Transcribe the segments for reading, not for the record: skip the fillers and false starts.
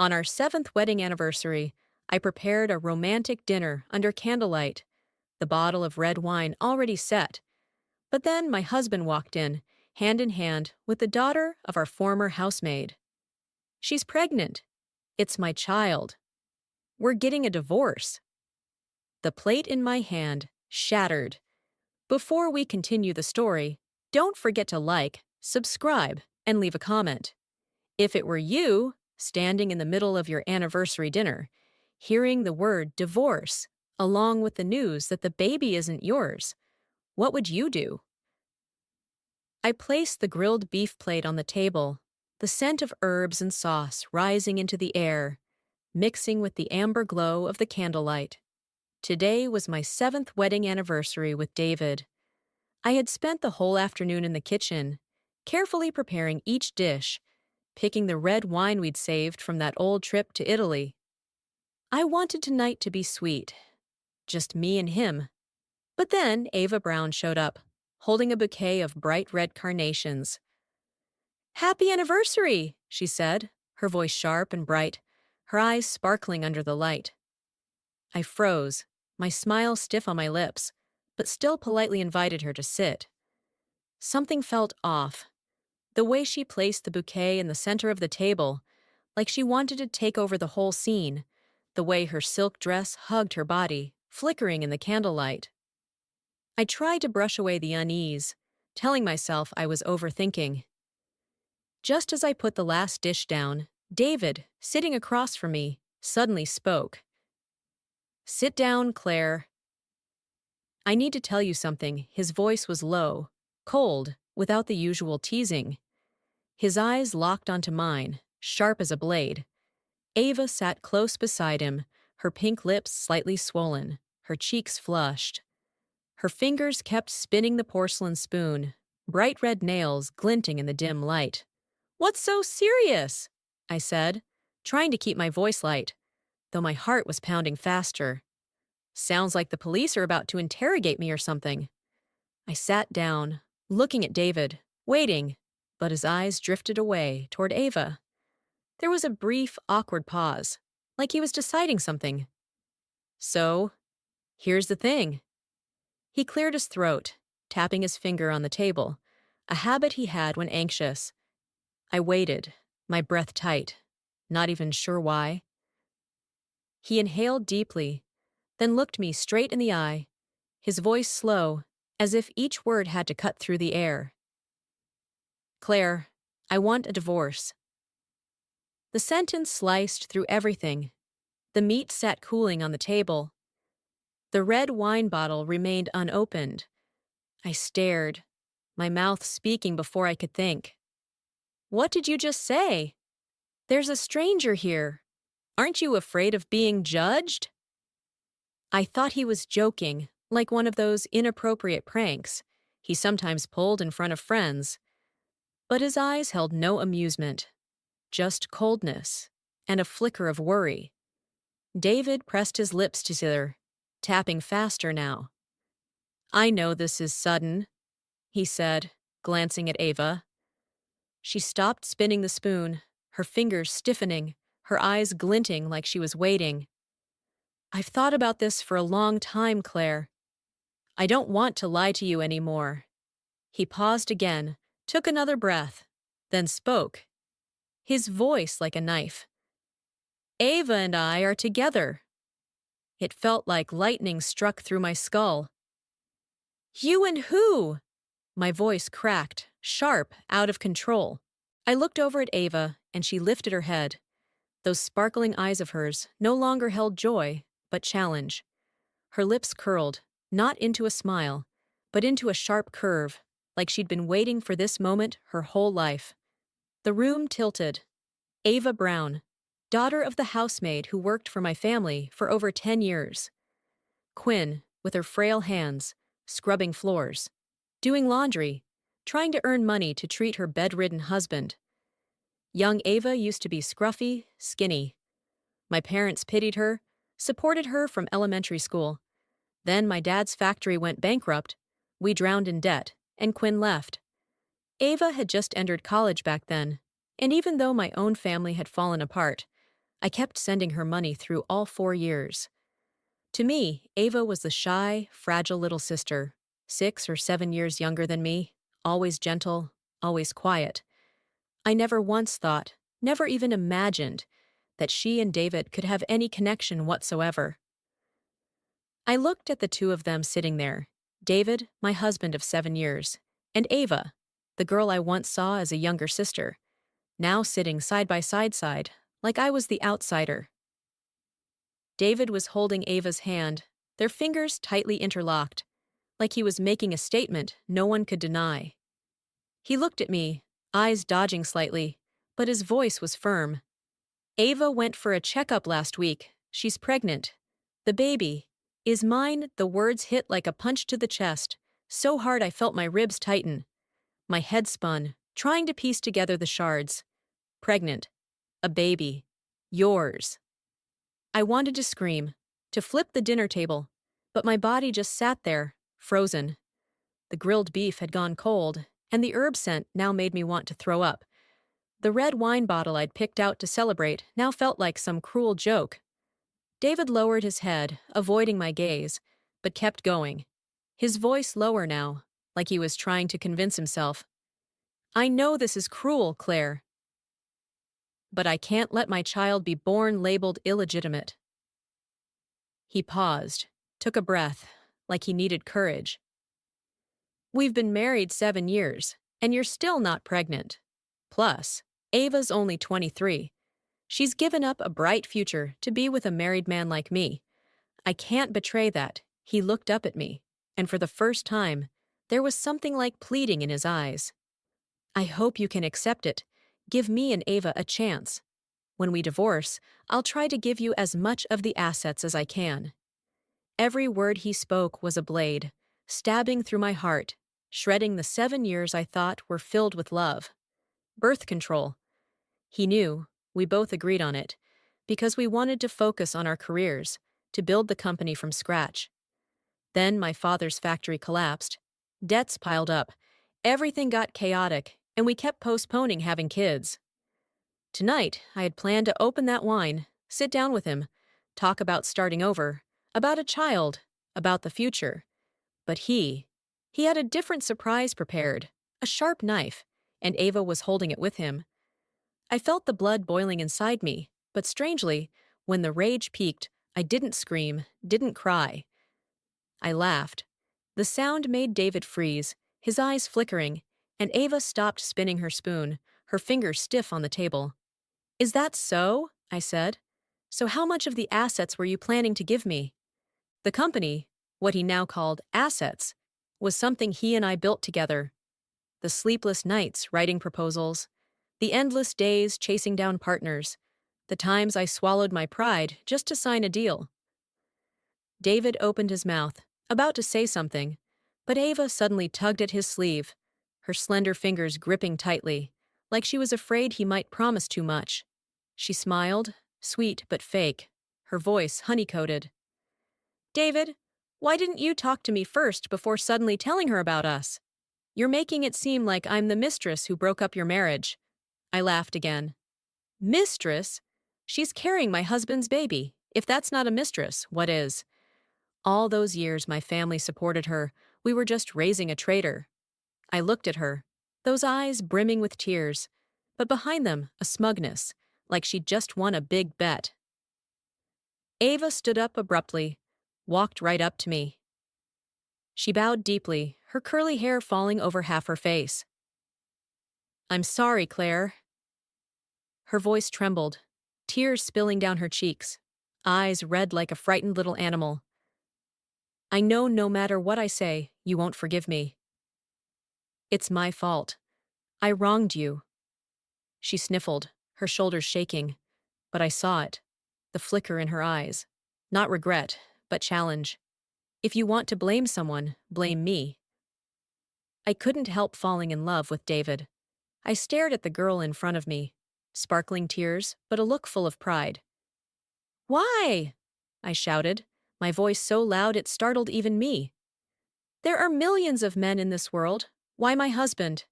On our 7th wedding anniversary, I prepared a romantic dinner under candlelight, the bottle of red wine already set. But then my husband walked in hand with the daughter of our former housemaid. She's pregnant. It's my child. We're getting a divorce. The plate in my hand shattered. Before we continue the story, don't forget to like, subscribe, and leave a comment. If it were you, standing in the middle of your anniversary dinner, hearing the word divorce, along with the news that the baby isn't yours, what would you do? I placed the grilled beef plate on the table, the scent of herbs and sauce rising into the air, mixing with the amber glow of the candlelight. Today was my 7th wedding anniversary with David. I had spent the whole afternoon in the kitchen, carefully preparing each dish, picking the red wine we'd saved from that old trip to Italy. I wanted tonight to be sweet, just me and him. But then Ava Brown showed up, holding a bouquet of bright red carnations. "Happy anniversary," she said, her voice sharp and bright, her eyes sparkling under the light. I froze, my smile stiff on my lips, but still politely invited her to sit. Something felt off. The way she placed the bouquet in the center of the table, like she wanted to take over the whole scene, the way her silk dress hugged her body, flickering in the candlelight. I tried to brush away the unease, telling myself I was overthinking. Just as I put the last dish down, David, sitting across from me, suddenly spoke. "Sit down, Claire." "I need to tell you something." His voice was low, cold, without the usual teasing. His eyes locked onto mine, sharp as a blade. Ava sat close beside him, her pink lips slightly swollen, her cheeks flushed. Her fingers kept spinning the porcelain spoon, bright red nails glinting in the dim light. "What's so serious?" I said, trying to keep my voice light, though my heart was pounding faster. "Sounds like the police are about to interrogate me or something." I sat down, looking at David, waiting, but his eyes drifted away toward Ava. There was a brief, awkward pause, like he was deciding something. "So, here's the thing." He cleared his throat, tapping his finger on the table, a habit he had when anxious. I waited, my breath tight, not even sure why. He inhaled deeply, then looked me straight in the eye, his voice slow, as if each word had to cut through the air. "Claire, I want a divorce." The sentence sliced through everything. The meat sat cooling on the table. The red wine bottle remained unopened. I stared, my mouth speaking before I could think. "What did you just say? There's a stranger here. Aren't you afraid of being judged?" I thought he was joking, like one of those inappropriate pranks he sometimes pulled in front of friends. But his eyes held no amusement, just coldness and a flicker of worry. David pressed his lips together, tapping faster now. "I know this is sudden," he said, glancing at Ava. She stopped spinning the spoon, her fingers stiffening, her eyes glinting like she was waiting. "I've thought about this for a long time, Claire. I don't want to lie to you anymore." He paused again, took another breath, then spoke, his voice like a knife. "Ava and I are together." It felt like lightning struck through my skull. "You and who?" My voice cracked, sharp, out of control. I looked over at Ava, and she lifted her head. Those sparkling eyes of hers no longer held joy, but challenge. Her lips curled, not into a smile, but into a sharp curve, like she'd been waiting for this moment her whole life. The room tilted. Ava Brown, daughter of the housemaid who worked for my family for over 10 years. Quinn, with her frail hands, scrubbing floors, doing laundry, trying to earn money to treat her bedridden husband. Young Ava used to be scruffy, skinny. My parents pitied her, supported her from elementary school. Then my dad's factory went bankrupt, we drowned in debt, and Quinn left. Ava had just entered college back then, and even though my own family had fallen apart, I kept sending her money through all 4 years. To me, Ava was the shy, fragile little sister, 6 or 7 years younger than me, always gentle, always quiet. I never once thought, never even imagined, that she and David could have any connection whatsoever. I looked at the two of them sitting there, David, my husband of 7 years, and Ava, the girl I once saw as a younger sister, now sitting side by side, like I was the outsider. David was holding Ava's hand, their fingers tightly interlocked, like he was making a statement no one could deny. He looked at me, eyes dodging slightly, but his voice was firm. Ava went for a checkup last week. She's pregnant. The baby is mine. The words hit like a punch to the chest, so hard I felt my ribs tighten. My head spun, trying to piece together the shards. Pregnant. A baby. Yours. I wanted to scream, to flip the dinner table, but my body just sat there, frozen. The grilled beef had gone cold, and the herb scent now made me want to throw up. The red wine bottle I'd picked out to celebrate now felt like some cruel joke. David lowered his head, avoiding my gaze, but kept going. His voice lower now, like he was trying to convince himself. I know this is cruel, Claire. But I can't let my child be born labeled illegitimate. He paused, took a breath, like he needed courage. We've been married 7 years, and you're still not pregnant. Plus, Ava's only 23. She's given up a bright future to be with a married man like me. I can't betray that. He looked up at me, and for the first time, there was something like pleading in his eyes. I hope you can accept it. Give me and Ava a chance. When we divorce, I'll try to give you as much of the assets as I can. Every word he spoke was a blade, stabbing through my heart, shredding the 7 years I thought were filled with love. Birth control. He knew, we both agreed on it, because we wanted to focus on our careers, to build the company from scratch. Then my father's factory collapsed. Debts piled up. Everything got chaotic, and we kept postponing having kids. Tonight, I had planned to open that wine, sit down with him, talk about starting over, about a child, about the future. But he had a different surprise prepared, a sharp knife, and Ava was holding it with him. I felt the blood boiling inside me, but strangely, when the rage peaked, I didn't scream, didn't cry. I laughed. The sound made David freeze, his eyes flickering, and Ava stopped spinning her spoon, her fingers stiff on the table. Is that so? I said. So how much of the assets were you planning to give me? The company, what he now called assets, was something he and I built together. The sleepless nights writing proposals, the endless days chasing down partners, the times I swallowed my pride just to sign a deal. David opened his mouth, about to say something, but Ava suddenly tugged at his sleeve, her slender fingers gripping tightly, like she was afraid he might promise too much. She smiled, sweet but fake, her voice honey-coated. David, why didn't you talk to me first before suddenly telling her about us? You're making it seem like I'm the mistress who broke up your marriage. I laughed again. Mistress? She's carrying my husband's baby. If that's not a mistress, what is? All those years my family supported her. We were just raising a traitor. I looked at her, those eyes brimming with tears, but behind them a smugness, like she'd just won a big bet. Ava stood up abruptly, walked right up to me. She bowed deeply, her curly hair falling over half her face. I'm sorry, Claire. Her voice trembled, tears spilling down her cheeks, eyes red like a frightened little animal. I know no matter what I say, you won't forgive me. It's my fault. I wronged you. She sniffled, her shoulders shaking, but I saw it, the flicker in her eyes. Not regret, but challenge. If you want to blame someone, blame me. I couldn't help falling in love with David. I stared at the girl in front of me, sparkling tears, but a look full of pride. Why? I shouted, my voice so loud it startled even me. There are millions of men in this world. Why my husband?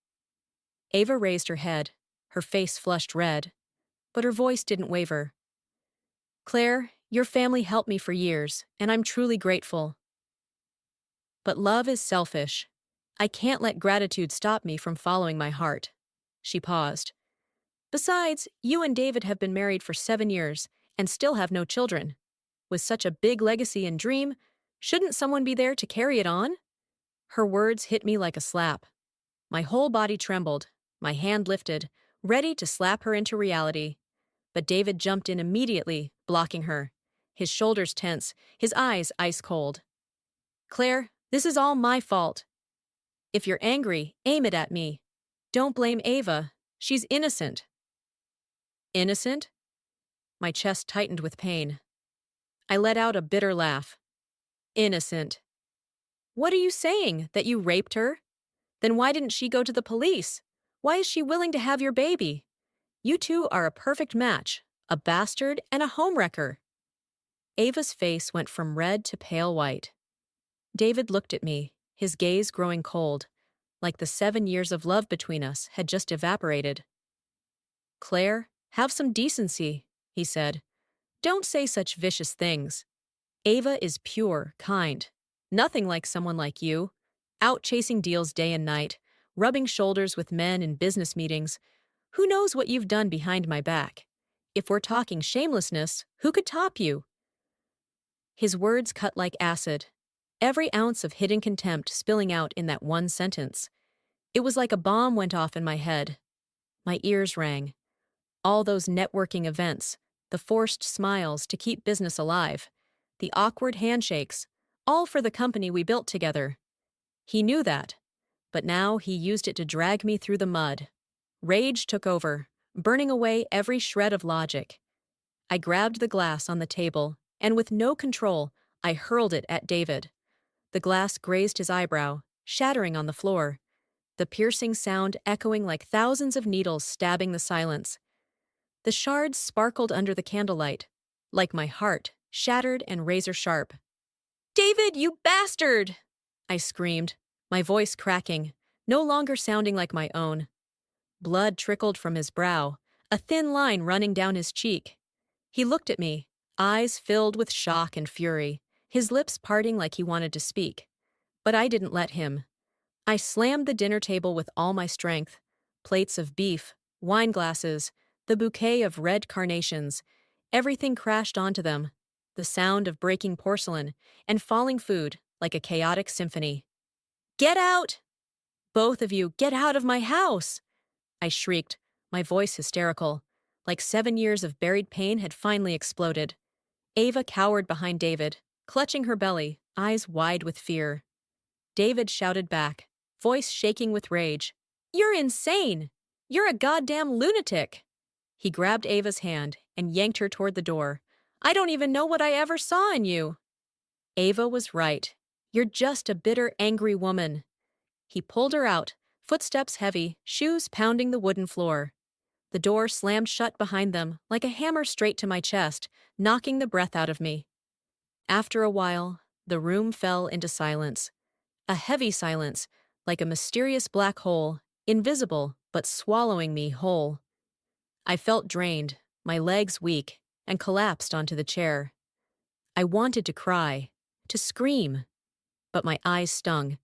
Ava raised her head, her face flushed red, but her voice didn't waver. Claire, your family helped me for years, and I'm truly grateful. But love is selfish. I can't let gratitude stop me from following my heart. She paused. Besides, you and David have been married for 7 years and still have no children. With such a big legacy and dream, shouldn't someone be there to carry it on? Her words hit me like a slap. My whole body trembled, my hand lifted, ready to slap her into reality. But David jumped in immediately, blocking her. His shoulders tense, his eyes ice cold. Claire, this is all my fault. If you're angry, aim it at me. Don't blame Ava. She's innocent. Innocent? My chest tightened with pain. I let out a bitter laugh. Innocent. What are you saying? That you raped her? Then why didn't she go to the police? Why is she willing to have your baby? You two are a perfect match, a bastard and a homewrecker. Ava's face went from red to pale white. David looked at me, his gaze growing cold, like the 7 years of love between us had just evaporated. Claire, have some decency, he said. Don't say such vicious things. Ava is pure, kind. Nothing like someone like you. Out chasing deals day and night, rubbing shoulders with men in business meetings. Who knows what you've done behind my back? If we're talking shamelessness, who could top you? His words cut like acid, every ounce of hidden contempt spilling out in that one sentence. It was like a bomb went off in my head. My ears rang. All those networking events, the forced smiles to keep business alive, the awkward handshakes, all for the company we built together. He knew that, but now he used it to drag me through the mud. Rage took over, burning away every shred of logic. I grabbed the glass on the table, and with no control, I hurled it at David. The glass grazed his eyebrow, shattering on the floor, the piercing sound echoing like thousands of needles stabbing the silence. The shards sparkled under the candlelight, like my heart, shattered and razor-sharp. "David, you bastard!" I screamed, my voice cracking, no longer sounding like my own. Blood trickled from his brow, a thin line running down his cheek. He looked at me, eyes filled with shock and fury, his lips parting like he wanted to speak. But I didn't let him. I slammed the dinner table with all my strength. Plates of beef, wine glasses, the bouquet of red carnations. Everything crashed onto them. The sound of breaking porcelain and falling food like a chaotic symphony. "Get out! Both of you, get out of my house!" I shrieked, my voice hysterical, like 7 years of buried pain had finally exploded. Ava cowered behind David, clutching her belly, eyes wide with fear. David shouted back, voice shaking with rage. "You're insane! You're a goddamn lunatic!" He grabbed Ava's hand and yanked her toward the door. "I don't even know what I ever saw in you." Ava was right. You're just a bitter, angry woman. He pulled her out, footsteps heavy, shoes pounding the wooden floor. The door slammed shut behind them, like a hammer straight to my chest, knocking the breath out of me. After a while, the room fell into silence. A heavy silence, like a mysterious black hole, invisible but swallowing me whole. I felt drained, my legs weak, and collapsed onto the chair. I wanted to cry, to scream, but my eyes stung,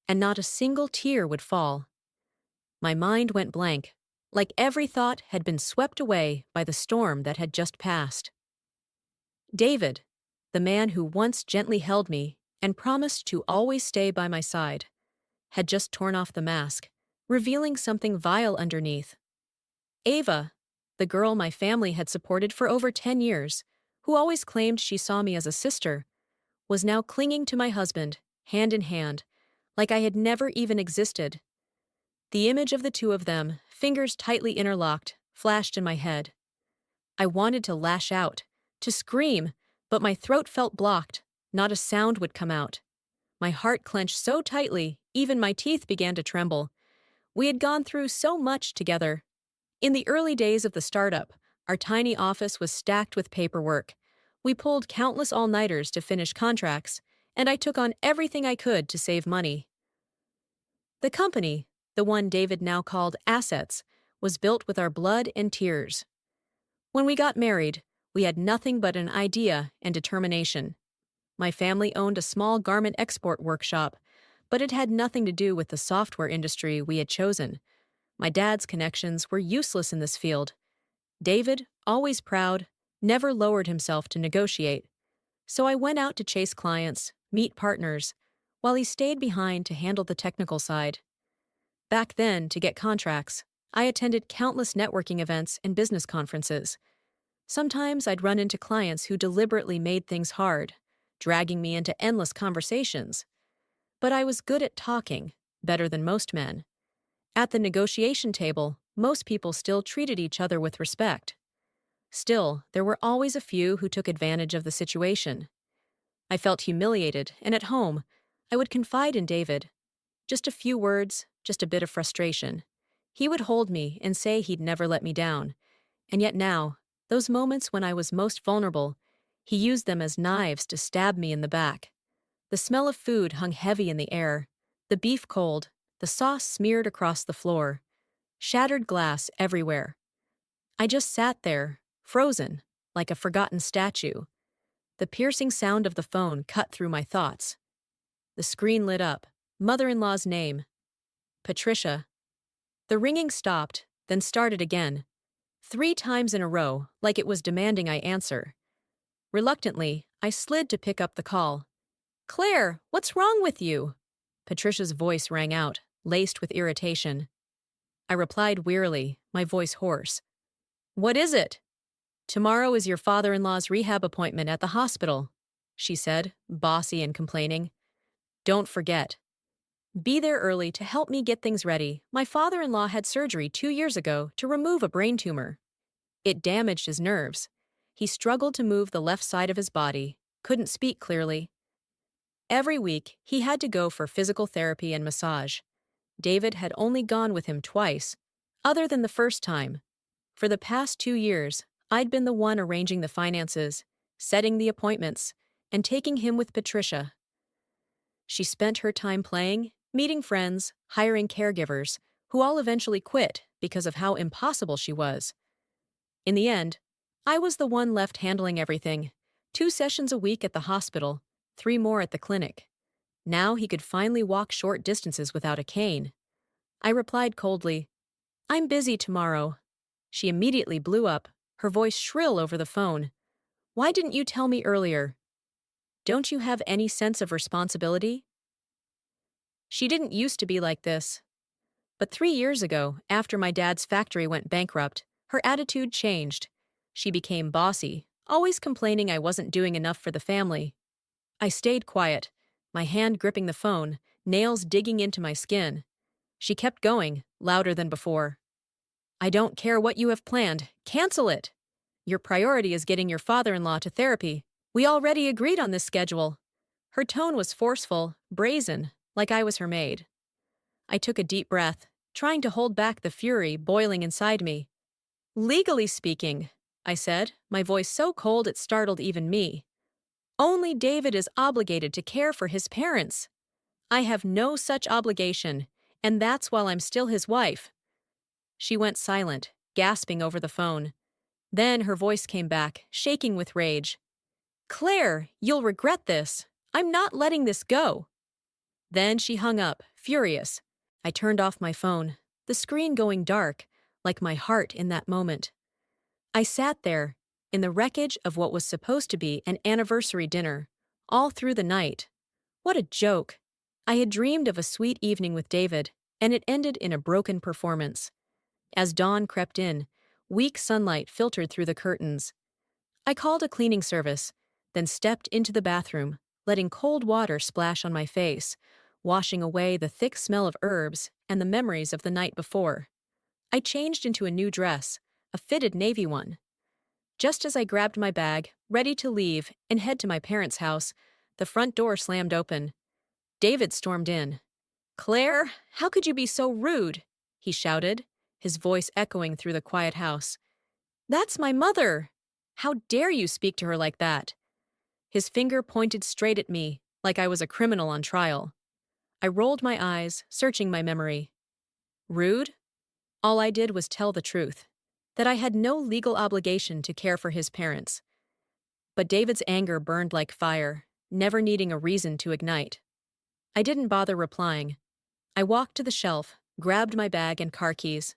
and not a single tear would fall. My mind went blank, like every thought had been swept away by the storm that had just passed. David, the man who once gently held me and promised to always stay by my side, had just torn off the mask, revealing something vile underneath. Ava, the girl my family had supported for over 10 years, who always claimed she saw me as a sister, was now clinging to my husband, hand in hand, like I had never even existed. The image of the two of them, fingers tightly interlocked, flashed in my head. I wanted to lash out, to scream, but my throat felt blocked. Not a sound would come out. My heart clenched so tightly, even my teeth began to tremble. We had gone through so much together. In the early days of the startup, our tiny office was stacked with paperwork. We pulled countless all-nighters to finish contracts, and I took on everything I could to save money. The company, the one David now called Assets, was built with our blood and tears. When we got married, We had nothing but an idea and determination. My family owned a small garment export workshop, but it had nothing to do with the software industry we had chosen. My dad's connections were useless in this field. David, always proud, never lowered himself to negotiate. So I went out to chase clients, meet partners, while he stayed behind to handle the technical side. Back then, to get contracts, I attended countless networking events and business conferences. Sometimes I'd run into clients who deliberately made things hard, dragging me into endless conversations. But I was good at talking, better than most men. At the negotiation table, most people still treated each other with respect. Still, there were always a few who took advantage of the situation. I felt humiliated, and at home, I would confide in David. Just a few words, just a bit of frustration. He would hold me and say he'd never let me down. And yet now, those moments when I was most vulnerable, he used them as knives to stab me in the back. The smell of food hung heavy in the air, the beef cold, the sauce smeared across the floor, shattered glass everywhere. I just sat there, frozen, like a forgotten statue. The piercing sound of the phone cut through my thoughts. The screen lit up. Mother-in-law's name. Patricia. The ringing stopped, then started again. 3 times in a row, like it was demanding I answer. Reluctantly, I slid to pick up the call. "Claire, what's wrong with you?" Patricia's voice rang out, laced with irritation. I replied wearily, my voice hoarse. "What is it?" "Tomorrow is your father-in-law's rehab appointment at the hospital," she said, bossy and complaining. "Don't forget. Be there early to help me get things ready. My father-in-law had surgery 2 years ago to remove a brain tumor. It damaged his nerves. He struggled to move the left side of his body, couldn't speak clearly. Every week, he had to go for physical therapy and massage. David had only gone with him twice, other than the first time. For the past 2 years, I'd been the one arranging the finances, setting the appointments, and taking him with Patricia. She spent her time playing, meeting friends, hiring caregivers, who all eventually quit because of how impossible she was. In the end, I was the one left handling everything. 2 sessions a week at the hospital, 3 more at the clinic. Now he could finally walk short distances without a cane. I replied coldly, "I'm busy tomorrow." She immediately blew up, her voice shrill over the phone. "Why didn't you tell me earlier? Don't you have any sense of responsibility?" She didn't used to be like this. But 3 years ago, after my dad's factory went bankrupt, her attitude changed. She became bossy, always complaining I wasn't doing enough for the family. I stayed quiet, my hand gripping the phone, nails digging into my skin. She kept going, louder than before. "I don't care what you have planned. Cancel it. Your priority is getting your father-in-law to therapy. We already agreed on this schedule." Her tone was forceful, brazen, like I was her maid. I took a deep breath, trying to hold back the fury boiling inside me. "Legally speaking," I said, my voice so cold it startled even me, "only David is obligated to care for his parents. I have no such obligation, and that's while I'm still his wife." She went silent, gasping over the phone. Then her voice came back, shaking with rage. "Claire, you'll regret this. I'm not letting this go." Then she hung up, furious. I turned off my phone, the screen going dark, like my heart in that moment. I sat there, in the wreckage of what was supposed to be an anniversary dinner, all through the night. What a joke. I had dreamed of a sweet evening with David, and it ended in a broken performance. As dawn crept in, weak sunlight filtered through the curtains. I called a cleaning service, then stepped into the bathroom, letting cold water splash on my face, washing away the thick smell of herbs and the memories of the night before. I changed into a new dress, a fitted navy one. Just as I grabbed my bag, ready to leave and head to my parents' house, the front door slammed open. David stormed in. "Claire, how could you be so rude?" he shouted, his voice echoing through the quiet house. "That's my mother! How dare you speak to her like that?" His finger pointed straight at me, like I was a criminal on trial. I rolled my eyes, searching my memory. Rude? All I did was tell the truth, that I had no legal obligation to care for his parents. But David's anger burned like fire, never needing a reason to ignite. I didn't bother replying. I walked to the shelf, grabbed my bag and car keys.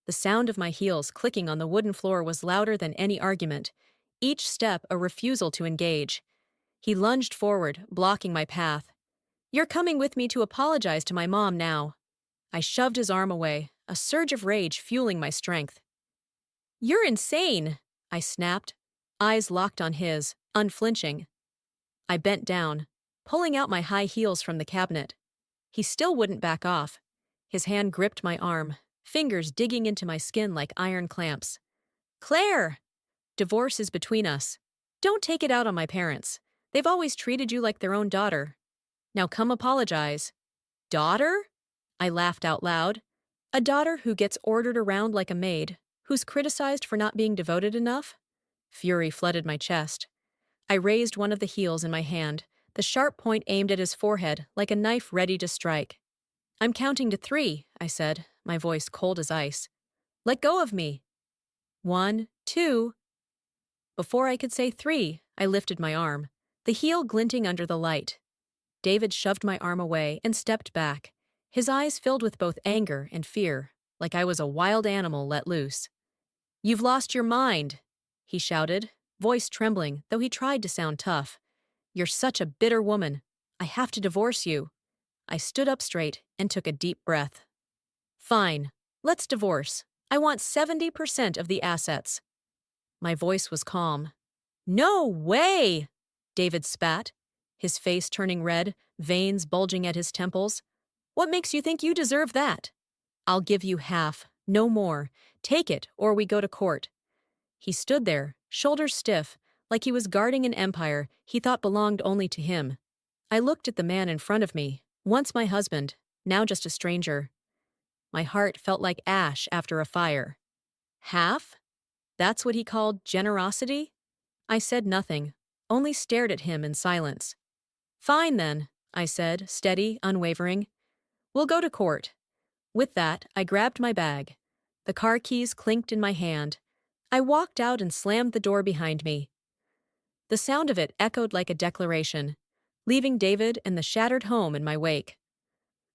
The sound of my heels clicking on the wooden floor was louder than any argument, each step a refusal to engage. He lunged forward, blocking my path. "You're coming with me to apologize to my mom now." I shoved his arm away, a surge of rage fueling my strength. "You're insane!" I snapped, eyes locked on his, unflinching. I bent down, pulling out my high heels from the cabinet. He still wouldn't back off. His hand gripped my arm, fingers digging into my skin like iron clamps. "Claire! Divorce is between us. Don't take it out on my parents. They've always treated you like their own daughter. Now come apologize." "Daughter?" I laughed out loud. "A daughter who gets ordered around like a maid, who's criticized for not being devoted enough?" Fury flooded my chest. I raised one of the heels in my hand, the sharp point aimed at his forehead like a knife ready to strike. "I'm counting to 3, I said, my voice cold as ice. "Let go of me." 1, 2. Before I could say 3, I lifted my arm, the heel glinting under the light. David shoved my arm away and stepped back, his eyes filled with both anger and fear, like I was a wild animal let loose. "You've lost your mind," he shouted, voice trembling, though he tried to sound tough. "You're such a bitter woman. I have to divorce you." I stood up straight and took a deep breath. "Fine. Let's divorce. I want 70% of the assets." My voice was calm. "No way!" David spat, his face turning red, veins bulging at his temples. "What makes you think you deserve that?" "I'll give you half, no more. Take it, or we go to court." He stood there, shoulders stiff, like he was guarding an empire he thought belonged only to him. I looked at the man in front of me, once my husband, now just a stranger. My heart felt like ash after a fire. Half? That's what he called generosity? I said nothing, only stared at him in silence. "Fine then," I said, steady, unwavering. "We'll go to court." With that, I grabbed my bag. The car keys clinked in my hand. I walked out and slammed the door behind me. The sound of it echoed like a declaration, leaving David and the shattered home in my wake.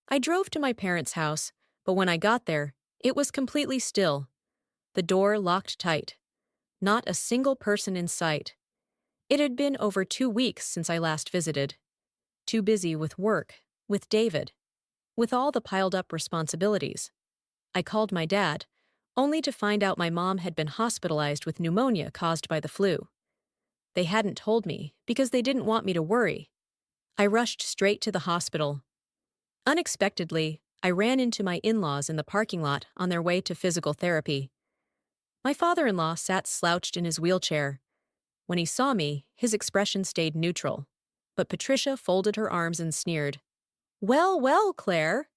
I drove to my parents' house, but when I got there, it was completely still. The door locked tight. Not a single person in sight. It had been over 2 weeks since I last visited. Too busy with work, with David, with all the piled-up responsibilities. I called my dad, only to find out my mom had been hospitalized with pneumonia caused by the flu. They hadn't told me because they didn't want me to worry. I rushed straight to the hospital. Unexpectedly, I ran into my in-laws in the parking lot on their way to physical therapy. My father-in-law sat slouched in his wheelchair. When he saw me, his expression stayed neutral. But Patricia folded her arms and sneered. "Well, well, Claire."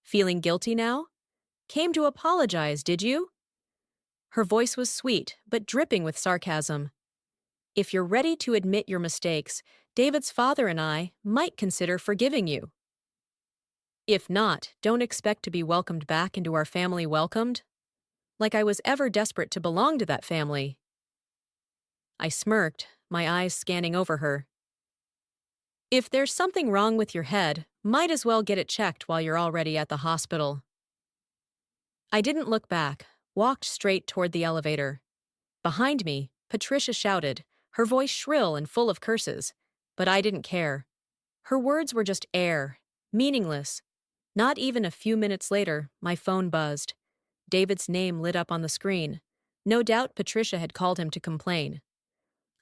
"Feeling guilty now? Came to apologize, did you?" Her voice was sweet, but dripping with sarcasm. "If you're ready to admit your mistakes, David's father and I might consider forgiving you. If not, don't expect to be welcomed back into our family welcomed. Like I was ever desperate to belong to that family." I smirked, my eyes scanning over her. "If there's something wrong with your head, might as well get it checked while you're already at the hospital." I didn't look back, walked straight toward the elevator. Behind me, Patricia shouted, her voice shrill and full of curses, but I didn't care. Her words were just air, meaningless. Not even a few minutes later, my phone buzzed. David's name lit up on the screen. No doubt Patricia had called him to complain.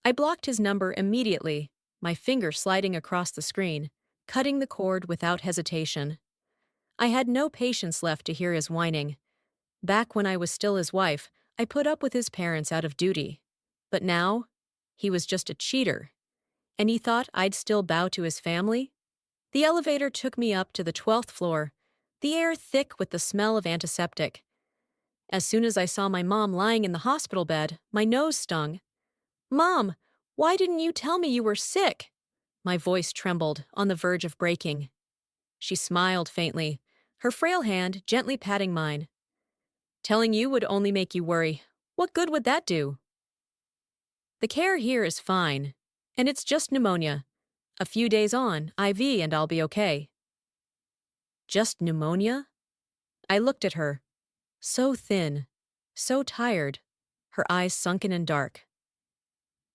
I blocked his number immediately, my finger sliding across the screen, cutting the cord without hesitation. I had no patience left to hear his whining. Back when I was still his wife, I put up with his parents out of duty. But now, he was just a cheater. And he thought I'd still bow to his family? The elevator took me up to the 12th floor, the air thick with the smell of antiseptic. As soon as I saw my mom lying in the hospital bed, my nose stung. "Mom, why didn't you tell me you were sick?" My voice trembled, on the verge of breaking. She smiled faintly, her frail hand gently patting mine. "Telling you would only make you worry. What good would that do?" The care here is fine, and it's just pneumonia. A few days on, IV, and I'll be okay. Just pneumonia? I looked at her. So thin, so tired, her eyes sunken and dark.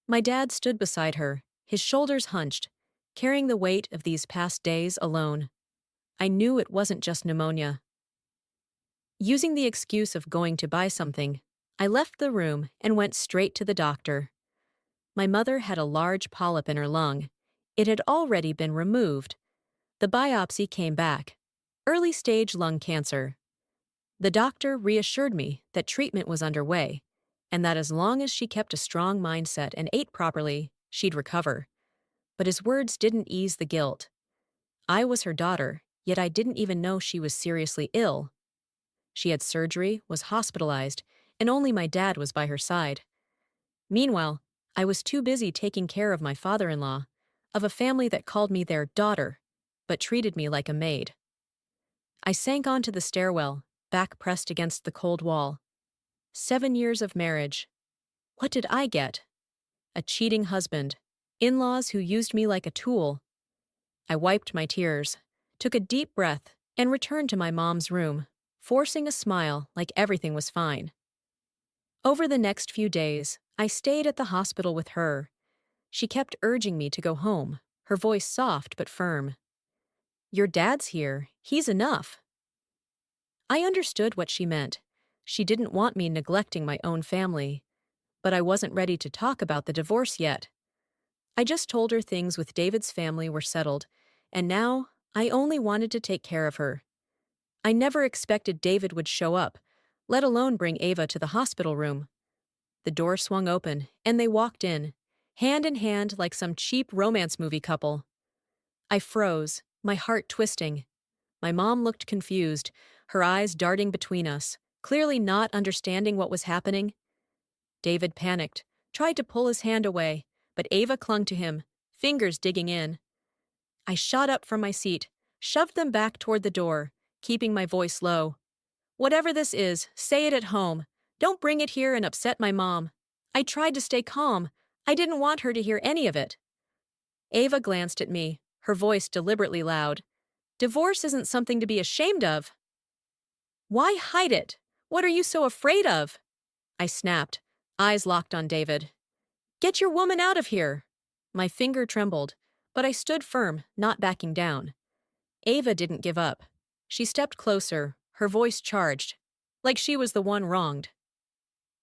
My dad stood beside her, his shoulders hunched, carrying the weight of these past days alone. I knew it wasn't just pneumonia. Using the excuse of going to buy something, I left the room and went straight to the doctor. My mother had a large polyp in her lung. It had already been removed. The biopsy came back. Early-stage lung cancer. The doctor reassured me that treatment was underway, and that as long as she kept a strong mindset and ate properly, she'd recover. But his words didn't ease the guilt. I was her daughter, yet I didn't even know she was seriously ill. She had surgery, was hospitalized, and only my dad was by her side. Meanwhile, I was too busy taking care of my father-in-law, of a family that called me their daughter, but treated me like a maid. I sank onto the stairwell, back pressed against the cold wall. 7 years of marriage. What did I get? A cheating husband, in-laws who used me like a tool. I wiped my tears, took a deep breath, and returned to my mom's room, forcing a smile like everything was fine. Over the next few days, I stayed at the hospital with her. She kept urging me to go home, her voice soft but firm. "Your dad's here. He's enough." I understood what she meant. She didn't want me neglecting my own family. But I wasn't ready to talk about the divorce yet. I just told her things with David's family were settled, and now I only wanted to take care of her. I never expected David would show up, let alone bring Ava to the hospital room. The door swung open, and they walked in hand like some cheap romance movie couple. I froze, my heart twisting. My mom looked confused, her eyes darting between us, clearly not understanding what was happening. David panicked, tried to pull his hand away, but Ava clung to him, fingers digging in. I shot up from my seat, shoved them back toward the door, keeping my voice low. "Whatever this is, say it at home. Don't bring it here and upset my mom." I tried to stay calm. I didn't want her to hear any of it. Ava glanced at me, her voice deliberately loud. "Divorce isn't something to be ashamed of." "Why hide it? What are you so afraid of?" I snapped, eyes locked on David. "Get your woman out of here!" My finger trembled, but I stood firm, not backing down. Ava didn't give up. She stepped closer, her voice charged, like she was the one wronged.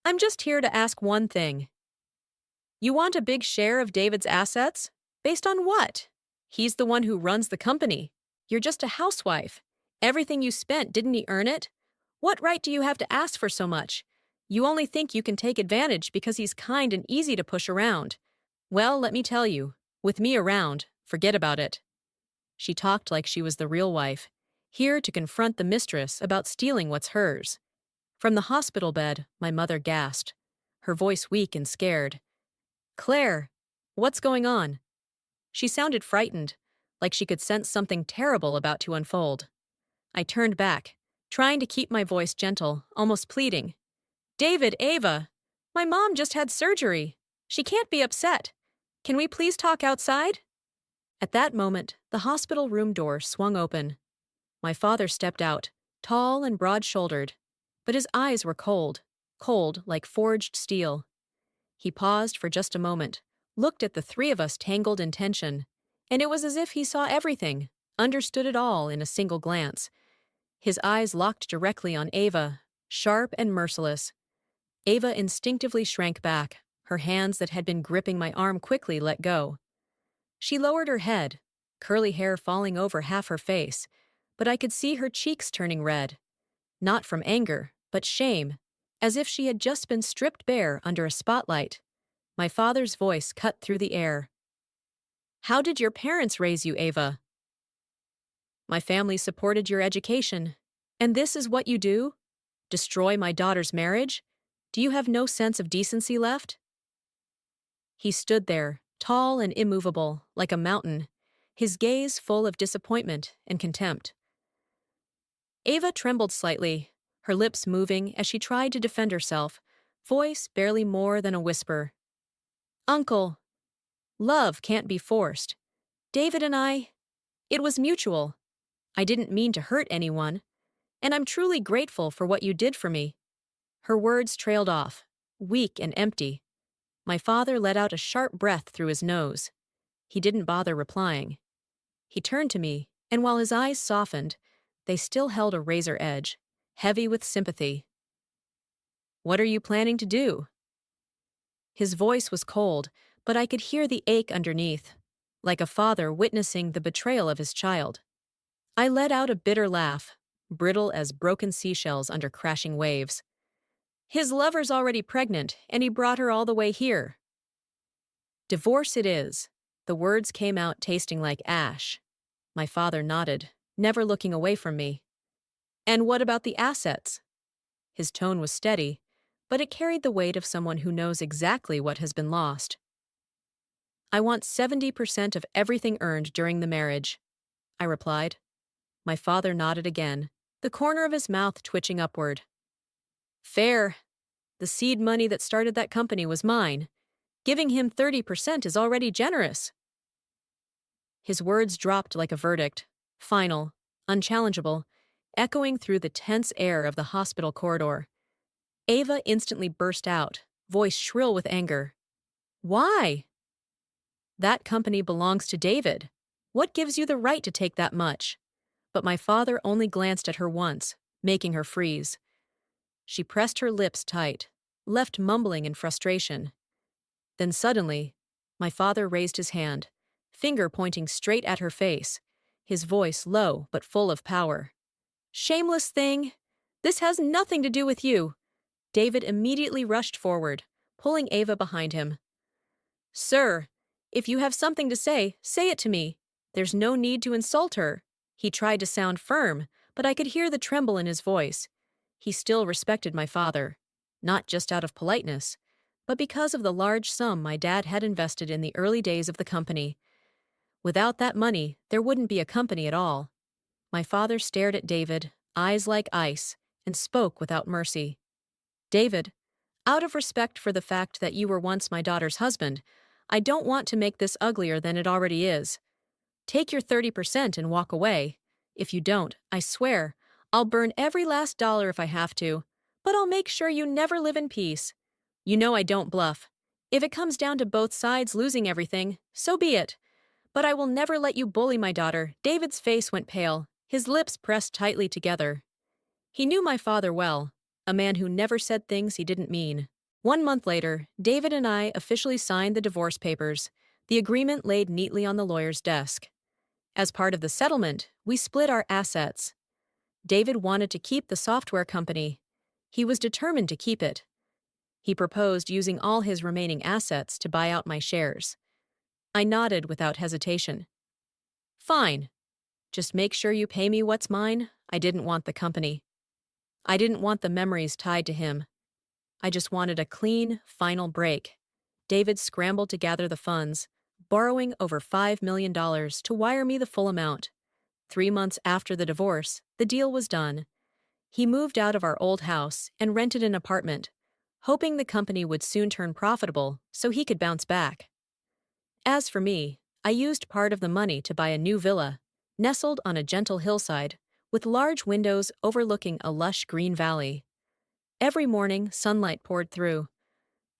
"I'm just here to ask one thing. You want a big share of David's assets? Based on what? He's the one who runs the company. You're just a housewife. Everything you spent, didn't he earn it? What right do you have to ask for so much? You only think you can take advantage because he's kind and easy to push around. Well, let me tell you, with me around, forget about it." She talked like she was the real wife, here to confront the mistress about stealing what's hers. From the hospital bed, my mother gasped, her voice weak and scared. "Claire, what's going on?" She sounded frightened, like she could sense something terrible about to unfold. I turned back, trying to keep my voice gentle, almost pleading. "David, Ava, my mom just had surgery. She can't be upset. Can we please talk outside?" At that moment, the hospital room door swung open. My father stepped out, tall and broad-shouldered, but his eyes were cold, cold like forged steel. He paused for just a moment, looked at the three of us tangled in tension, and it was as if he saw everything, understood it all in a single glance. His eyes locked directly on Ava, sharp and merciless. Ava instinctively shrank back, her hands that had been gripping my arm quickly let go. She lowered her head, curly hair falling over half her face, but I could see her cheeks turning red. Not from anger, but shame, as if she had just been stripped bare under a spotlight. My father's voice cut through the air. "How did your parents raise you, Ava?" "My family supported your education. And this is what you do? Destroy my daughter's marriage? Do you have no sense of decency left?" He stood there, tall and immovable, like a mountain, his gaze full of disappointment and contempt. Ava trembled slightly, her lips moving as she tried to defend herself, voice barely more than a whisper. Uncle, love can't be forced. David and it was mutual. I didn't mean to hurt anyone, and I'm truly grateful for what you did for me." Her words trailed off, weak and empty. My father let out a sharp breath through his nose. He didn't bother replying. He turned to me, and while his eyes softened, they still held a razor edge, heavy with sympathy. "What are you planning to do?" His voice was cold, but I could hear the ache underneath, like a father witnessing the betrayal of his child. I let out a bitter laugh, brittle as broken seashells under crashing waves. "His lover's already pregnant, and he brought her all the way here." "Divorce it is." The words came out tasting like ash. My father nodded, never looking away from me. "And what about the assets?" His tone was steady, but it carried the weight of someone who knows exactly what has been lost. "I want 70% of everything earned during the marriage," I replied. My father nodded again, the corner of his mouth twitching upward. "Fair. The seed money that started that company was mine. Giving him 30% is already generous." His words dropped like a verdict, final, unchallengeable, echoing through the tense air of the hospital corridor. Ava instantly burst out, voice shrill with anger. "Why?" "That company belongs to David. What gives you the right to take that much?" But my father only glanced at her once, making her freeze. She pressed her lips tight, left mumbling in frustration. Then suddenly, my father raised his hand, finger pointing straight at her face, his voice low but full of power. "Shameless thing! This has nothing to do with you!" David immediately rushed forward, pulling Ava behind him. "Sir, if you have something to say it to me. There's no need to insult her." He tried to sound firm, but I could hear the tremble in his voice. He still respected my father, not just out of politeness, but because of the large sum my dad had invested in the early days of the company. Without that money, there wouldn't be a company at all. My father stared at David, eyes like ice, and spoke without mercy. "David, out of respect for the fact that you were once my daughter's husband, I don't want to make this uglier than it already is. Take your 30% and walk away. If you don't, I swear, I'll burn every last dollar if I have to, but I'll make sure you never live in peace. You know I don't bluff. If it comes down to both sides losing everything, so be it. But I will never let you bully my daughter." David's face went pale, his lips pressed tightly together. He knew my father well, a man who never said things he didn't mean. 1 month later, David and I officially signed the divorce papers, the agreement laid neatly on the lawyer's desk. As part of the settlement, we split our assets. David wanted to keep the software company. He was determined to keep it. He proposed using all his remaining assets to buy out my shares. I nodded without hesitation. "Fine. Just make sure you pay me what's mine." I didn't want the company. I didn't want the memories tied to him. I just wanted a clean, final break. David scrambled to gather the funds, borrowing over $5 million to wire me the full amount. 3 months after the divorce, the deal was done. He moved out of our old house and rented an apartment, hoping the company would soon turn profitable so he could bounce back. As for me, I used part of the money to buy a new villa, nestled on a gentle hillside, with large windows overlooking a lush green valley. Every morning, sunlight poured through.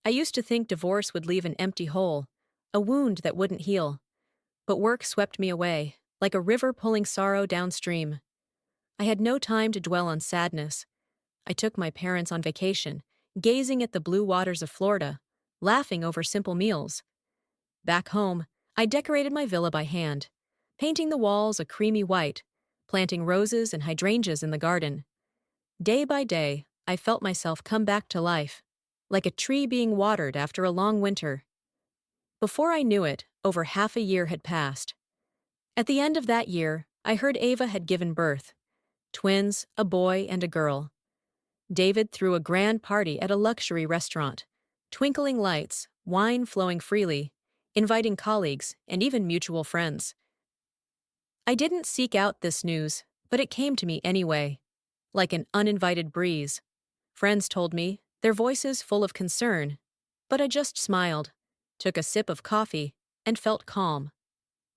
I used to think divorce would leave an empty hole, a wound that wouldn't heal. But work swept me away, like a river pulling sorrow downstream. I had no time to dwell on sadness. I took my parents on vacation, gazing at the blue waters of Florida, laughing over simple meals. Back home, I decorated my villa by hand, painting the walls a creamy white, planting roses and hydrangeas in the garden. Day by day, I felt myself come back to life, like a tree being watered after a long winter. Before I knew it, over half a year had passed. At the end of that year, I heard Ava had given birth. Twins, a boy and a girl. David threw a grand party at a luxury restaurant. Twinkling lights, wine flowing freely, inviting colleagues and even mutual friends. I didn't seek out this news, but it came to me anyway, like an uninvited breeze. Friends told me, their voices full of concern, but I just smiled. took a sip of coffee, and felt calm,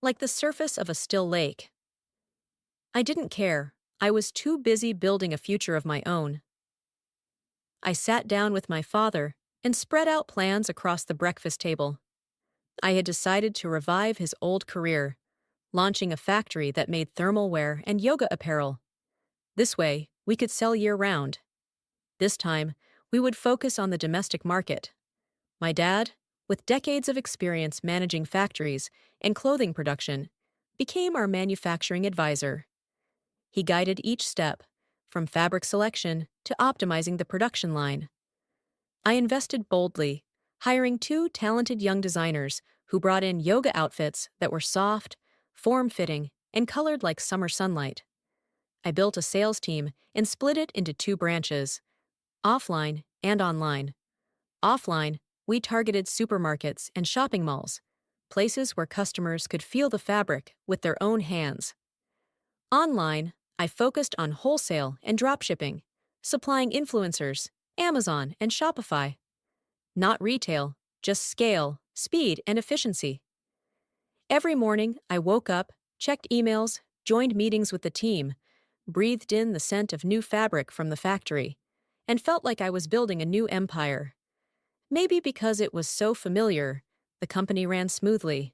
like the surface of a still lake. I didn't care. I was too busy building a future of my own. I sat down with my father and spread out plans across the breakfast table. I had decided to revive his old career, launching a factory that made thermal wear and yoga apparel. This way, we could sell year-round. This time, we would focus on the domestic market. My dad, with decades of experience managing factories and clothing production, became our manufacturing advisor. He guided each step, from fabric selection to optimizing the production line. I invested boldly, hiring two talented young designers who brought in yoga outfits that were soft, form-fitting, and colored like summer sunlight. I built a sales team and split it into two branches, offline and online. Offline, we targeted supermarkets and shopping malls, places where customers could feel the fabric with their own hands. Online, I focused on wholesale and dropshipping, supplying influencers, Amazon, and Shopify. Not retail, just scale, speed, and efficiency. Every morning, I woke up, checked emails, joined meetings with the team, breathed in the scent of new fabric from the factory, and felt like I was building a new empire. Maybe because it was so familiar, the company ran smoothly.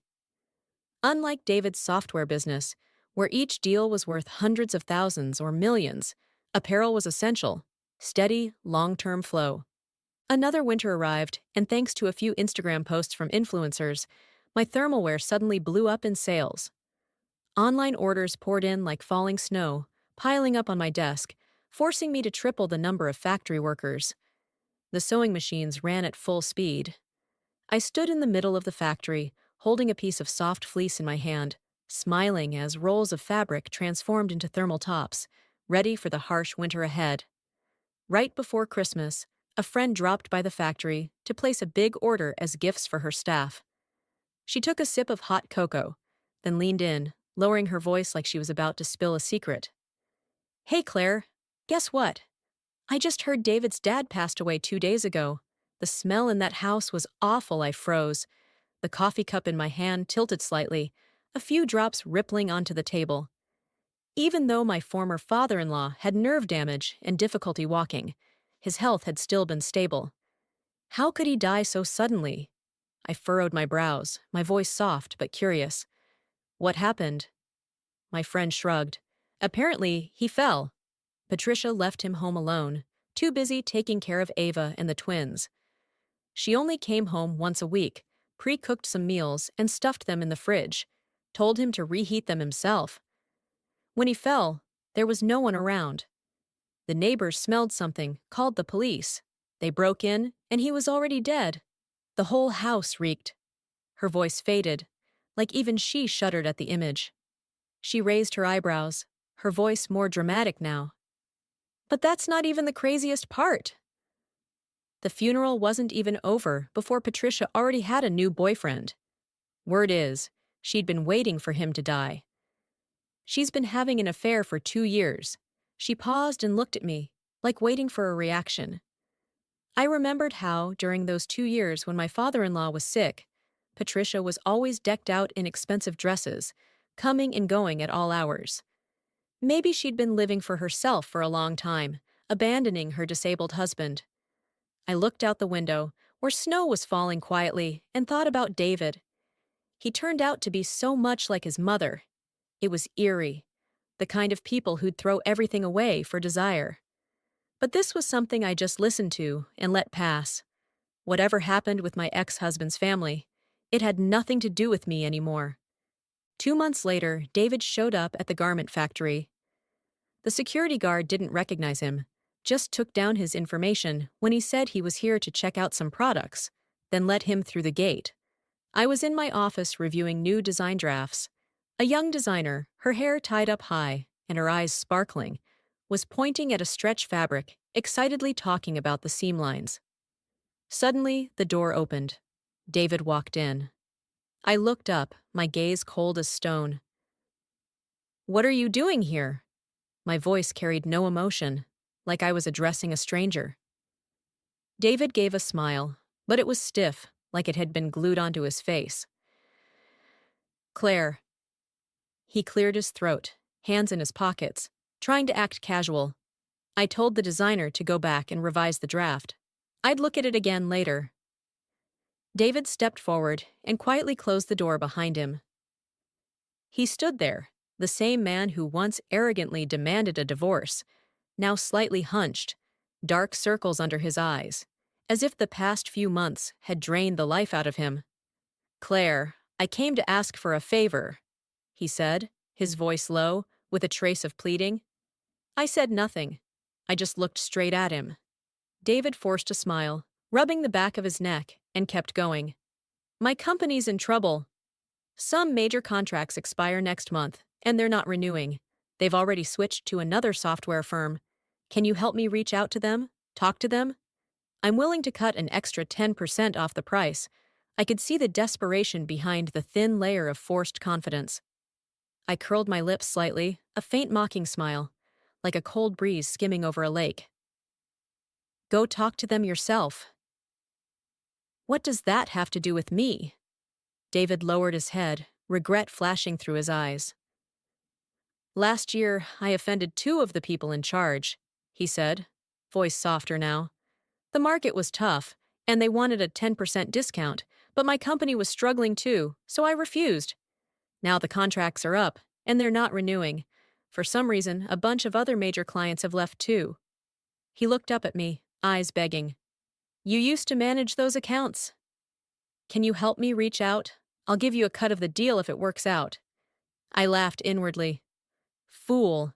Unlike David's software business, where each deal was worth hundreds of thousands or millions, apparel was essential, steady, long-term flow. Another winter arrived, and thanks to a few Instagram posts from influencers, my thermalwear suddenly blew up in sales. Online orders poured in like falling snow, piling up on my desk, forcing me to triple the number of factory workers. The sewing machines ran at full speed. I stood in the middle of the factory, holding a piece of soft fleece in my hand, smiling as rolls of fabric transformed into thermal tops, ready for the harsh winter ahead. Right before Christmas, a friend dropped by the factory to place a big order as gifts for her staff. She took a sip of hot cocoa, then leaned in, lowering her voice like she was about to spill a secret. "Hey, Claire, guess what? I just heard David's dad passed away 2 days ago. The smell in that house was awful." I froze. The coffee cup in my hand tilted slightly, a few drops rippling onto the table. Even though my former father-in-law had nerve damage and difficulty walking, his health had still been stable. How could he die so suddenly? I furrowed my brows, my voice soft but curious. "What happened?" My friend shrugged. "Apparently, he fell." Patricia left him home alone, too busy taking care of Ava and the twins. She only came home once a week, pre-cooked some meals and stuffed them in the fridge, told him to reheat them himself. When he fell, there was no one around. The neighbors smelled something, called the police. They broke in, and he was already dead. The whole house reeked. Her voice faded, like even she shuddered at the image. She raised her eyebrows, her voice more dramatic now. "But that's not even the craziest part." The funeral wasn't even over before Patricia already had a new boyfriend. Word is, she'd been waiting for him to die. "She's been having an affair for 2 years." She paused and looked at me, like waiting for a reaction. I remembered how, during those 2 years when my father-in-law was sick, Patricia was always decked out in expensive dresses, coming and going at all hours. Maybe she'd been living for herself for a long time, abandoning her disabled husband. I looked out the window, where snow was falling quietly, and thought about David. He turned out to be so much like his mother. It was eerie, the kind of people who'd throw everything away for desire. But this was something I just listened to and let pass. Whatever happened with my ex-husband's family, it had nothing to do with me anymore. 2 months later, David showed up at the garment factory. The security guard didn't recognize him, just took down his information when he said he was here to check out some products, then let him through the gate. I was in my office reviewing new design drafts. A young designer, her hair tied up high and her eyes sparkling, was pointing at a stretch fabric, excitedly talking about the seam lines. Suddenly, the door opened. David walked in. I looked up, my gaze cold as stone. "What are you doing here?" My voice carried no emotion, like I was addressing a stranger. David gave a smile, but it was stiff, like it had been glued onto his face. Claire. He cleared his throat, hands in his pockets, trying to act casual. I told the designer to go back and revise the draft. I'd look at it again later. David stepped forward and quietly closed the door behind him. He stood there, the same man who once arrogantly demanded a divorce, now slightly hunched, dark circles under his eyes, as if the past few months had drained the life out of him. Claire, I came to ask for a favor, he said, his voice low, with a trace of pleading. I said nothing. I just looked straight at him. David forced a smile, rubbing the back of his neck, and kept going. My company's in trouble. Some major contracts expire next month, and they're not renewing. They've already switched to another software firm. Can you help me reach out to them? Talk to them? I'm willing to cut an extra 10% off the price. I could see the desperation behind the thin layer of forced confidence. I curled my lips slightly, a faint mocking smile, like a cold breeze skimming over a lake. Go talk to them yourself. What does that have to do with me? David lowered his head, regret flashing through his eyes. Last year, I offended 2 of the people in charge, he said, voice softer now. The market was tough, and they wanted a 10% discount, but my company was struggling too, so I refused. Now the contracts are up, and they're not renewing. For some reason, a bunch of other major clients have left too. He looked up at me, eyes begging. You used to manage those accounts. Can you help me reach out? I'll give you a cut of the deal if it works out. I laughed inwardly. Fool.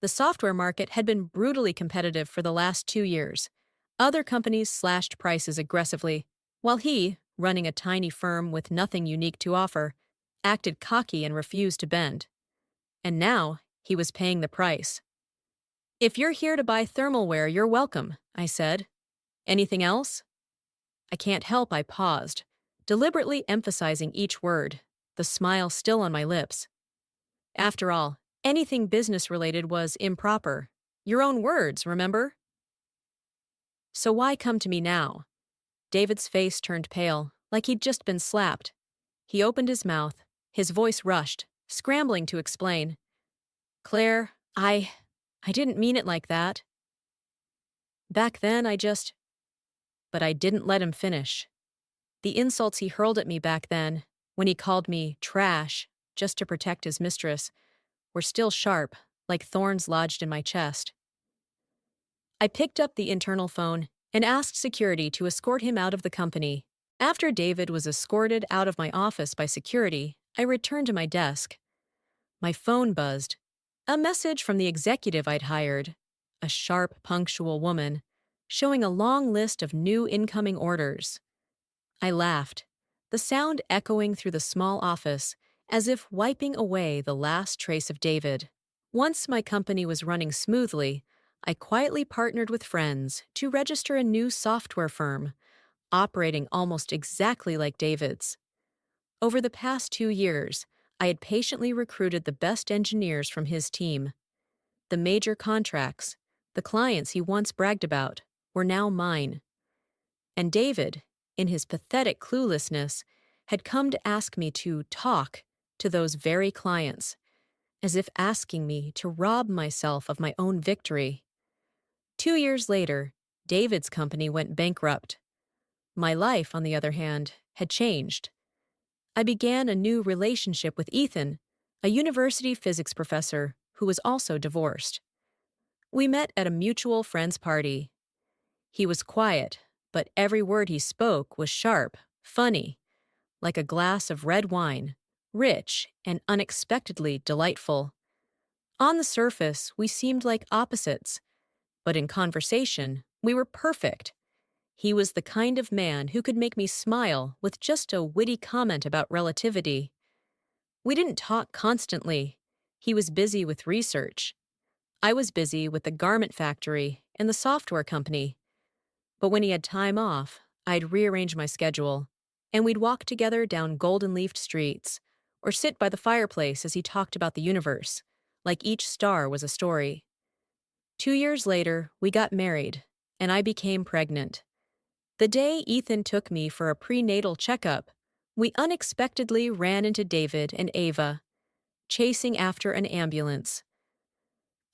The software market had been brutally competitive for the last 2 years. Other companies slashed prices aggressively, while he, running a tiny firm with nothing unique to offer, acted cocky and refused to bend. And now, he was paying the price. If you're here to buy thermalware, you're welcome, I said. Anything else? I can't help I paused, deliberately emphasizing each word, the smile still on my lips. After all, anything business-related was improper. Your own words, remember? So why come to me now? David's face turned pale, like he'd just been slapped. He opened his mouth, his voice rushed, scrambling to explain. Claire, I didn't mean it like that. Back then, But I didn't let him finish. The insults he hurled at me back then, when he called me trash just to protect his mistress, were still sharp, like thorns lodged in my chest. I picked up the internal phone and asked security to escort him out of the company. After David was escorted out of my office by security, I returned to my desk. My phone buzzed. A message from the executive I'd hired, a sharp, punctual woman, showing a long list of new incoming orders. I laughed, the sound echoing through the small office, as if wiping away the last trace of David. Once my company was running smoothly, I quietly partnered with friends to register a new software firm, operating almost exactly like David's. Over the past 2 years, I had patiently recruited the best engineers from his team. The major contracts, the clients he once bragged about, were now mine. And David, in his pathetic cluelessness, had come to ask me to talk to those very clients, as if asking me to rob myself of my own victory. 2 years later, David's company went bankrupt. My life, on the other hand, had changed. I began a new relationship with Ethan, a university physics professor who was also divorced. We met at a mutual friend's party. He was quiet, but every word he spoke was sharp, funny, like a glass of red wine, rich and unexpectedly delightful. On the surface, we seemed like opposites, but in conversation, we were perfect. He was the kind of man who could make me smile with just a witty comment about relativity. We didn't talk constantly. He was busy with research. I was busy with the garment factory and the software company. But when he had time off, I'd rearrange my schedule, and we'd walk together down golden-leafed streets, or sit by the fireplace as he talked about the universe, like each star was a story. 2 years later, we got married, and I became pregnant. The day Ethan took me for a prenatal checkup, we unexpectedly ran into David and Ava, chasing after an ambulance.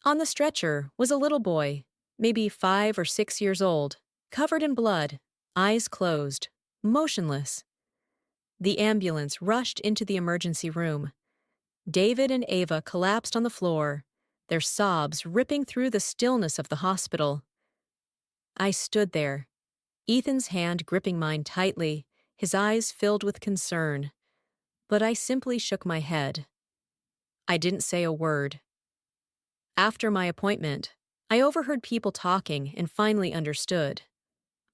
On the stretcher was a little boy, maybe 5 or 6 years old, covered in blood, eyes closed, motionless. The ambulance rushed into the emergency room. David and Ava collapsed on the floor, their sobs ripping through the stillness of the hospital. I stood there, Ethan's hand gripping mine tightly, his eyes filled with concern. But I simply shook my head. I didn't say a word. After my appointment, I overheard people talking and finally understood.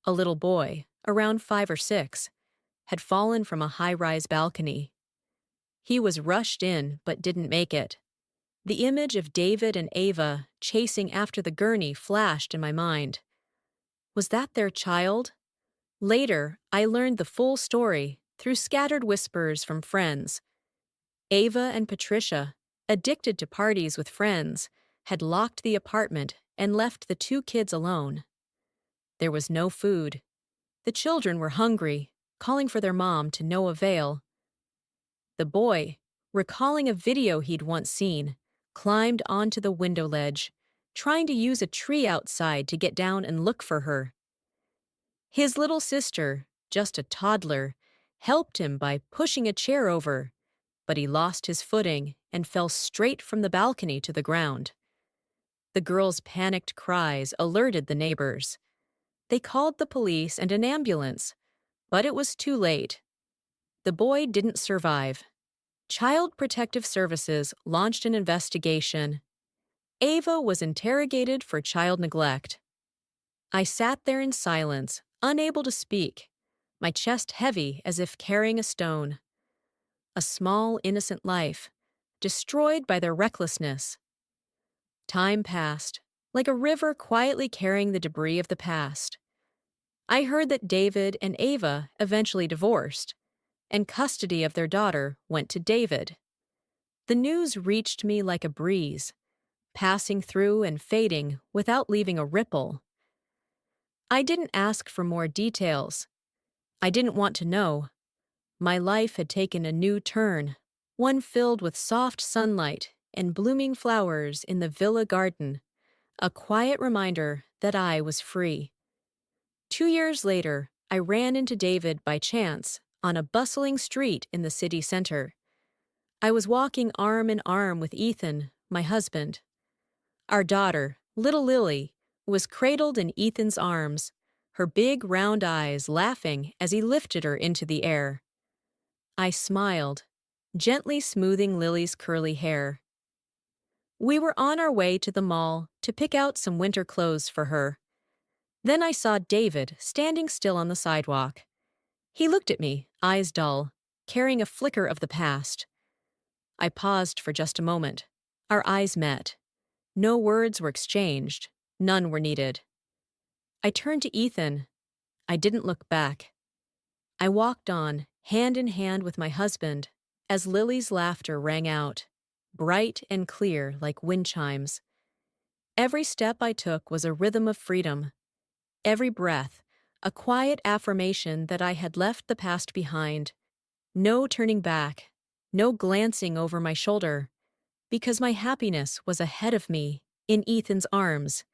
A little boy, around 5 or 6, had fallen from a high-rise balcony. He was rushed in but didn't make it. The image of David and Ava chasing after the gurney flashed in my mind. Was that their child? Later, I learned the full story through scattered whispers from friends. Ava and Patricia, addicted to parties with friends, had locked the apartment and left the 2 kids alone. There was no food. The children were hungry, calling for their mom to no avail. The boy, recalling a video he'd once seen, climbed onto the window ledge, trying to use a tree outside to get down and look for her. His little sister, just a toddler, helped him by pushing a chair over, but he lost his footing and fell straight from the balcony to the ground. The girl's panicked cries alerted the neighbors. They called the police and an ambulance, but it was too late. The boy didn't survive. Child Protective Services launched an investigation. Ava was interrogated for child neglect. I sat there in silence, unable to speak, my chest heavy as if carrying a stone. A small, innocent life, destroyed by their recklessness. Time passed, like a river quietly carrying the debris of the past. I heard that David and Ava eventually divorced, and custody of their daughter went to David. The news reached me like a breeze, passing through and fading without leaving a ripple. I didn't ask for more details. I didn't want to know. My life had taken a new turn, one filled with soft sunlight and blooming flowers in the villa garden, a quiet reminder that I was free. 2 years later, I ran into David by chance on a bustling street in the city center. I was walking arm in arm with Ethan, my husband. Our daughter, little Lily, was cradled in Ethan's arms, her big round eyes laughing as he lifted her into the air. I smiled, gently smoothing Lily's curly hair. We were on our way to the mall to pick out some winter clothes for her. Then I saw David standing still on the sidewalk. He looked at me, eyes dull, carrying a flicker of the past. I paused for just a moment. Our eyes met. No words were exchanged. None were needed. I turned to Ethan. I didn't look back. I walked on, hand in hand with my husband, as Lily's laughter rang out, bright and clear like wind chimes. Every step I took was a rhythm of freedom. Every breath, a quiet affirmation that I had left the past behind. No turning back, no glancing over my shoulder, because my happiness was ahead of me, in Ethan's arms,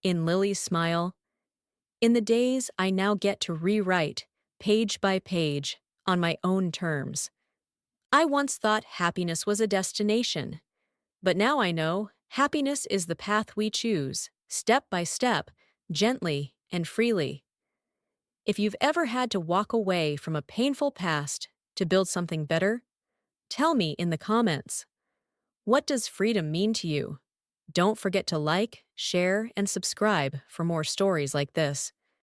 in Lily's smile, in the days I now get to rewrite, page by page, on my own terms. I once thought happiness was a destination, but now I know happiness is the path we choose, step by step, gently and freely. If you've ever had to walk away from a painful past to build something better, tell me in the comments. What does freedom mean to you? Don't forget to like, share, and subscribe for more stories like this.